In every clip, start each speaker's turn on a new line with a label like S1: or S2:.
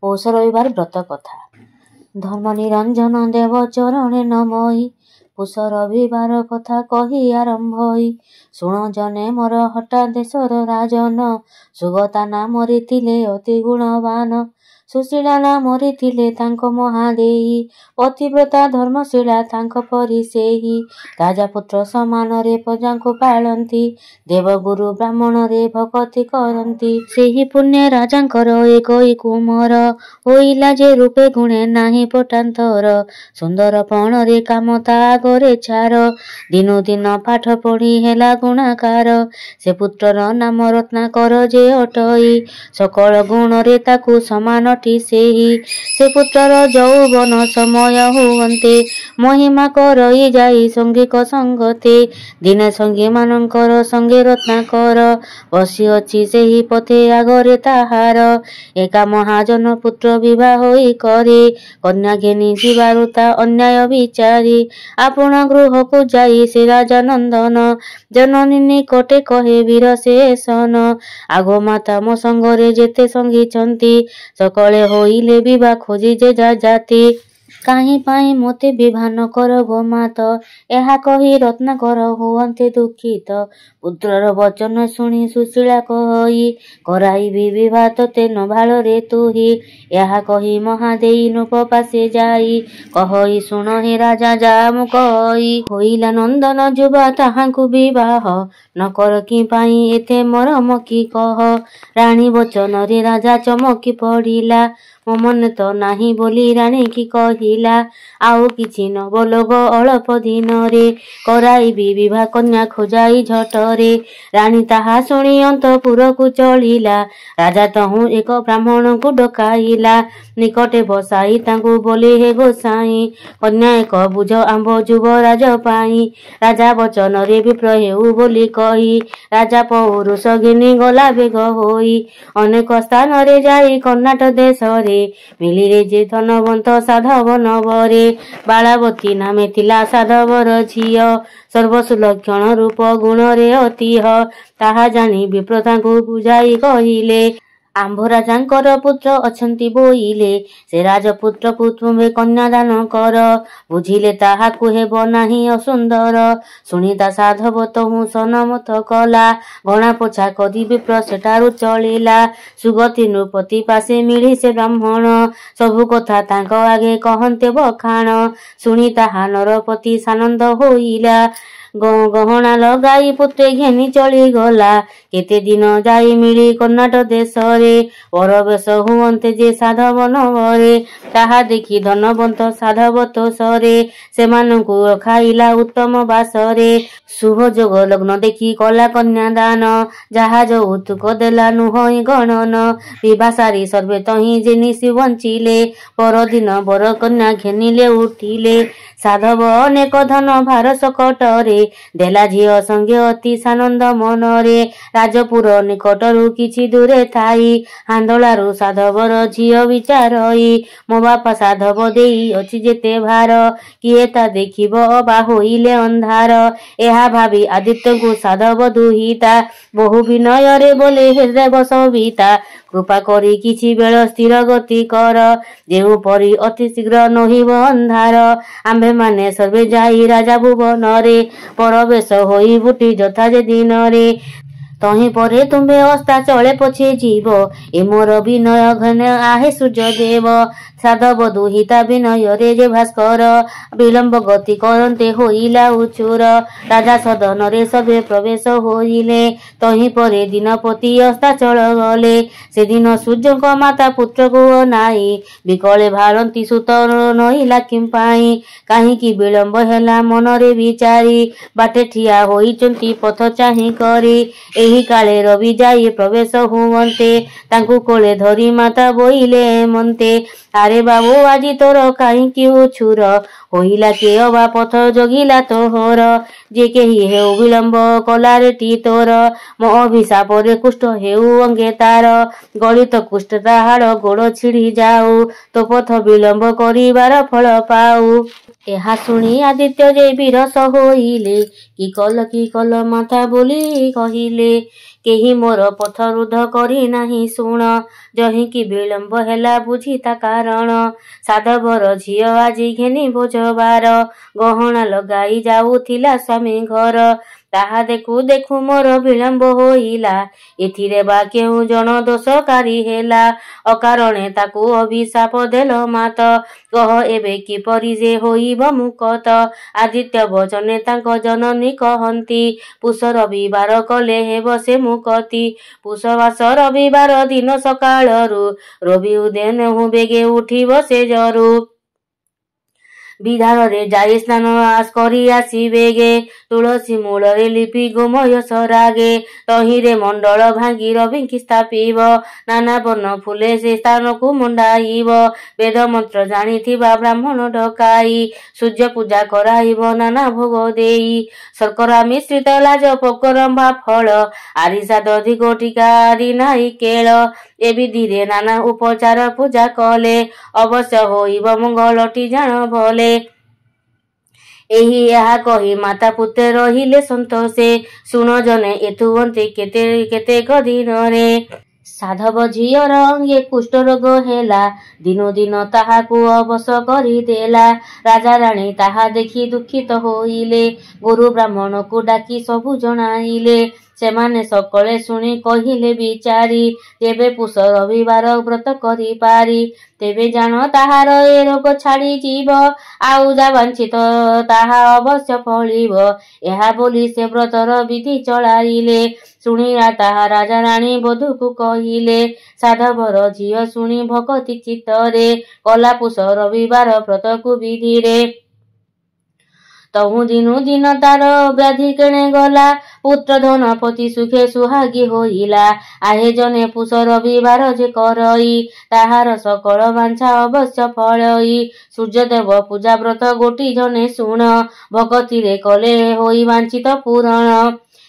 S1: पौष रविवार व्रत कथा। धर्म निरंजन देव चरणे नमई, पुष रविवार कथा कही आरंभई। शुण जने मोर हटा देशर राजन, सुगता नामरे थिले अति गुणवान। सुशीला नामरे थिले तांको महादेई, पतिव्रता धर्मशीला तांको परि सेही। राजा पुत्र समानरे प्रजांको पालंती, देवगुरु ब्राह्मण रे भक्ति करंती। सेही पुण्य राजांकर एकई कुमर, होइला जे रूपे गुणे नाही पटांतर। सुंदर पणरे काम ता आगरे छार, दिनु दिन पाठ पढ़ी हेला गुणाकार। से पुत्रर नाम रत्नाकर जे अटई, सकल गुणरे ताकू समान सेही। से पुत्रर यौवन समय हुवन्ते, महिमा करई जाई संगीक संगते। दिने संगी मानकर संगे रत्नाकर, बसी अछि सेही पथे आगरे ताहार। एका महाजन पुत्र विवाह होई करे, कन्या घेनी जीवारु ता अन्याय विचारी। आपण गृह को जाई से राजा नंदन, जननी निकटे कहे वीर शेषन। आगो माता मो संगरे जेते संगी छंती, सकले होइले विवाह खोजी जे जा जाती। काहीं पाई मोते विवाह न कर गो मात, एहा कही रत्नाकर हुअन्ते दुखित। पुत्रर वचन शुणी सुशीला कहई, कराइबी विवाह तोते न भाल रे तुही। एहा कही महादेई नृप पासे जाई, कहई शुण हे राजा जा मु कहई। होइला नंदन जुबा ताहांकु विवाह, न कर कि पाई एते मरम कि कह। राणी वचन रे राजा चमकी पड़िला, मो मन तो नाही बोली राणी की कहिला। आउ किछि न बोलो गो अल्प दिन रे, कराइबी विवाह कन्या खोजाई झटरे। राणी ताहा शुणी अंतपुर को चलिला, राजा तहु एक ब्राह्मण को डकाइला। निकटे बसाई तांकु बोले हे गोसाई, कन्या एक बुझ आंब जुबराज पाई। राजा वचन रे विप्र हेउ बोली कही, राजा पौरुष घिनी गला बेग होई। अनेक स्थान रे जाई कर्णाट देश रे, मिली रे जे धनवंत साधव नवरे। बालावती नामे थिला साधवर झिय, सर्वसुलक्षण रूप गुण रे अतिह। ताहा जानी विप्र तांकु बुझाई कहिले, आंभ राजांकर पुत्र अछंती बोइले। से राजपुत्र को तुमे कन्यादान कर, बुझिले ताहाकु हेब नाही असुंदर। शुणिता साधव तहु सनमत कला, गणा पोछा करी विप्र सेठारु चलिला। सुगति नृपति पासे मिली से ब्राह्मण, सबु कथा तांक आगे कहन्ते बखाण। शुणी ताहा नरपति सानंद होइला, गहना लगाई पुत्रे घेनी चली गला। केते दिन जाई मिली कर्णाट देश रे, परवेश हुअन्ते जे साधव नवरे। ताहा देखी धनवंत साधव तोषरे, सेमानंकु रखाइला उत्तम बासरे। शुभ जोग लग्न देखी कला कन्यादान, जहाज उतुक देला नुहई गणन। विवाह सारी सर्वे तही जे निशि बंचिले, परदिन बर कन्या घेनिले उठिले। साधव अनेक धन भार सकटरे, देला झिय संगे अति सानंद मनरे। राजपुर निकटरु किछि दूरे थाई, हांदोलारु साधवर झिय विचारई। मो बापा साधव देई अछि जेते भार, किए ता देखिब अबा होइले अंधार। एहा भाबी आदित्यंकु साधव दुहिता, बहु विनय रे बोले हे देव सविता। कृपा करी किछि बेल स्थिर गति कर, जेउ परि अति शीघ्र नहिब अंधार। आम्भे माने सर्वे जाई राजा भुवन रे, परवेश होई बुटी जथा जे दिन रे। तही परे तुम्हे अस्ता चले पछे जीव, ए मोर विनय घन आहे सूर्य देव। साधव दुहिता विनय रे जे भास्कर, विलंब गति करन्ते होइला उचुर। राजा सदन रे सबे प्रवेश होइले, तही परे दिनपति अस्ताचल गले। से दिन सूर्यक माता पुत्र को अनाई, विकले भारंती सुत नहिला किं पाई। काहींकि विलंब हेला मनरे विचारी, बाटे ठिया होइचंती पथ चाहि करी। एही काले रवि जाई प्रवेश हुवन्ते, तांकु कोले धरी माता बोइले मन्ते। आरे बाबू आजी तोर काहींकि उछुर, होइला के अबा पथ जगिला तोहर। जे केही हेउ विलंब कला रेटी तोर, मो अभिशाप रे कुष्ठ हेउ अंगे तार। गलित कुष्ठ ताहाड़ गोड़ छिड़ी जाऊ, तो पथ विलंब करिबार फल पाऊ। ଏହା ଶୁଣି ଆଦିତ୍ୟ ଯେ ବିରସ ହୋଇଲେ, କି କଲ ମାତା ବୋଲି କହିଲେ। କେହି ମୋର ପଥ ରୁଦ୍ଧ କରି ନାହିଁ ଶୁଣ, ଯହିଁକି ବିଳମ୍ବ ହେଲା ବୁଝି ତା କାରଣ। ସାଧବର ଝିଅ ଆଜି ଘେନି ଭୋଜବାର, ଗହଣା ଲଗାଇ ଯାଉଥିଲା ସ୍ୱାମୀ ଘର। ତାହା ଦେଖୁ ଦେଖୁ ମୋର ବିଳମ୍ବ ହୋଇଲା, ଏଥିରେ ବା କେଉଁ ଜଣ ଦୋଷକାରୀ ହେଲା। ଅକାରଣେ ତାକୁ ଅଭିଶାପ ଦେଲ ମାତ, କହ ଏବେ କିପରି ଯେ ହୋଇବ ମୁକତ। ଆଦିତ୍ୟ ବଚନେ ତାଙ୍କ ଜନନୀ କହନ୍ତି, ପୁଷ ରବିବାର କଲେ ହେବ ସେ ମୁକତି। ପୁଷ ମାସ ରବିବାର ଦିନ ସକାଳରୁ, ରବି ଉଦୟନେହୁ ବେଗେ ଉଠିବ ସେ ଜରୁ। ବିଧାନରେ ଯାଇ ସ୍ନାନ କରି ଆସି ବେଗେ, ତୁଳସୀ ମୂଳରେ ଲିପି ଗୋମୟ ସରାଗେ। ତହିଁରେ ମଣ୍ଡଳ ଭାଙ୍ଗି ରବିଙ୍କି ସ୍ଥାପିବ, ନାନା ବର୍ଣ୍ଣ ଫୁଲେ ସେ ସ୍ଥାନକୁ ମଣ୍ଡାଇବ। ବେଦ ମନ୍ତ୍ର ଜାଣିଥିବା ବ୍ରାହ୍ମଣ ଡକାଇ, ସୂର୍ଯ୍ୟ ପୂଜା କରାଇବ ନାନା ଭୋଗ ଦେଇ। ଶର୍କରା ମିଶ୍ରିତ ଲାଜ ପୋକରମ୍ବା ଫଳ, ଆରିସା ଦଧି କୋଟିକା ଆରି ନାରିକେଳ। ଏ ବିଧିରେ ନାନା ଉପଚାର ପୂଜା କଲେ, ଅବଶ୍ୟ ହୋଇବ ମଙ୍ଗଳଟି ଜାଣ ଭଲେ। ଏହି ଏହା କହି ମାତା ପୁତ୍ରେ ରହିଲେ ସନ୍ତୋଷେ, ଶୁଣ ଜନେ ଏଥୁଅନ୍ତେ କେତେକ ଦିନରେ। ସାଧବ ଝିଅର ଅଙ୍ଗେ କୁଷ୍ଠ ରୋଗ ହେଲା, ଦିନୁ ଦିନ ତାହାକୁ ଅବଶ କରିଦେଲା। ରାଜା ରାଣୀ ତାହା ଦେଖି ଦୁଃଖିତ ହୋଇଲେ, ଗୁରୁ ବ୍ରାହ୍ମଣକୁ ଡାକି ସବୁ ଜଣାଇଲେ। ସେମାନେ ସକଳେ ଶୁଣି କହିଲେ ବିଚାରି, ଯେବେ ପୁଷ ରବିବାର ବ୍ରତ କରିପାରି, ତେବେ ଜାଣ ତାହାର ଏ ରୋଗ ଛାଡ଼ିଯିବ, ଆଉ ଯା ବାଞ୍ଛିତ ତାହା ଅବଶ୍ୟ ଫଳିବ। ଏହା ବୋଲି ସେ ବ୍ରତର ବିଧି ଚଳାଇଲେ, ଶୁଣିଲା ତାହା ରାଜା ରାଣୀ ବଧୂକୁ କହିଲେ। ସାଧବର ଝିଅ ଶୁଣି ଭକତି ଚିତ୍ତରେ, କଲା ପୁଷ ରବିବାର ବ୍ରତକୁ ବିଧିରେ। ତହୁଁ ଦିନୁ ଦିନ ତାର ବ୍ୟାଧି କେଣେ ଗଲା, ପୁତ୍ର ଧନ ପତି ସୁଖେ ସୁହାଗୀ ହୋଇଲା। ଆହେ ଜନେ ପୁଷ ରବିବାର ଯେ କରଇ, ତାହାର ସକଳ ବାଞ୍ଛା ଅବଶ୍ୟ ଫଳଇ। ସୂର୍ଯ୍ୟଦେବ ପୂଜା ବ୍ରତ ଗୋଟି ଜନେ ଶୁଣ, ଭକତିରେ କଲେ ହୋଇ ବାଞ୍ଛିତ ପୂରଣ।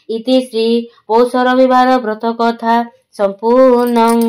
S1: ଇତି ଶ୍ରୀ ପୌଷ ରବିବାର ବ୍ରତ କଥା ସମ୍ପୂର୍ଣ୍ଣଂ।